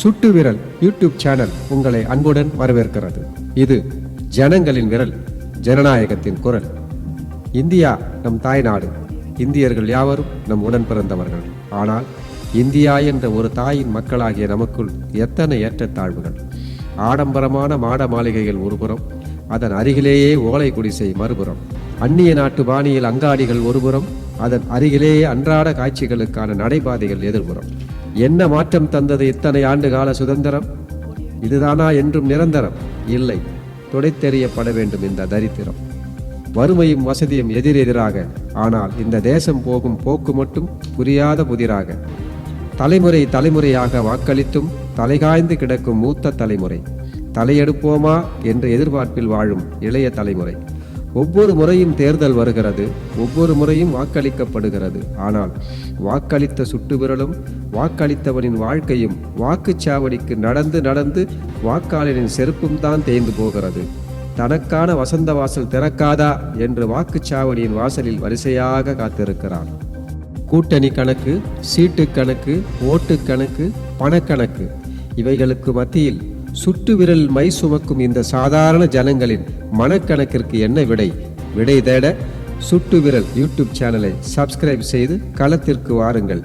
சுட்டு விரல் YouTube channel உங்களை அன்புடன் வரவேற்கிறது. இது ஜனங்களின் விரல், ஜனநாயகத்தின் குரல். இந்தியா நம் தாய்நாடு. இந்தியர்கள் யாவரும் நம் உடன் பிறந்தவர்கள். ஆனால் இந்தியா என்ற ஒரு தாயின் மக்களாகிய நமக்குள் எத்தனை ஏற்றத்தாழ்வுகள்! ஆடம்பரமான மாட மாளிகைகள் ஒருபுறம், அதன் அருகிலேயே ஓலை குடிசை மறுபுறம். அந்நிய நாட்டு பாணியில் அங்காடிகள் ஒருபுறம், அதன் அருகிலேயே அன்றாட காட்சிகளுக்கான நடைபாதைகள் எதிர்புறம். என்ன மாற்றம் தந்தது இத்தனை ஆண்டு கால சுதந்திரம்? இதுதானா என்றும் நிரந்தரம்? இல்லை, துடைத்தெறியப்பட வேண்டும் இந்த தரித்திரம். வறுமையும் வசதியும் எதிரெதிராக, ஆனால் இந்த தேசம் போகும் போக்கு மட்டும் புரியாத புதிராக. தலைமுறை தலைமுறையாக வாக்களித்தும் தலைகாய்ந்து கிடக்கும் மூத்த தலைமுறை. தலையெடுப்போமா என்ற எதிர்பார்ப்பில் வாழும் இளைய தலைமுறை. ஒவ்வொரு முறையும் தேர்தல் வருகிறது, ஒவ்வொரு முறையும் வாக்களிக்கப்படுகிறது. ஆனால் வாக்களித்த சுட்டு விரலும் வாக்களித்தவனின் வாழ்க்கையும் வாக்குச்சாவடிக்கு நடந்து நடந்து வாக்காளரின் செருப்பும் தான் தேய்ந்து போகிறது. தனக்கான வசந்த வாசல் திறக்காதா என்று வாக்குச்சாவடியின் வாசலில் வரிசையாக காத்திருக்கிறான். கூட்டணி கணக்கு, சீட்டு கணக்கு, ஓட்டு கணக்கு, பணக்கணக்கு, இவைகளுக்கு மத்தியில் சுட்டு விரல் மை சுமக்கும் இந்த சாதாரண ஜனங்களின் மனக்கணக்கிற்கு என்ன விடை? விடை தேட சுட்டு விரல் யூடியூப் சேனலை சப்ஸ்கிரைப் செய்து களத்திற்கு வாருங்கள்.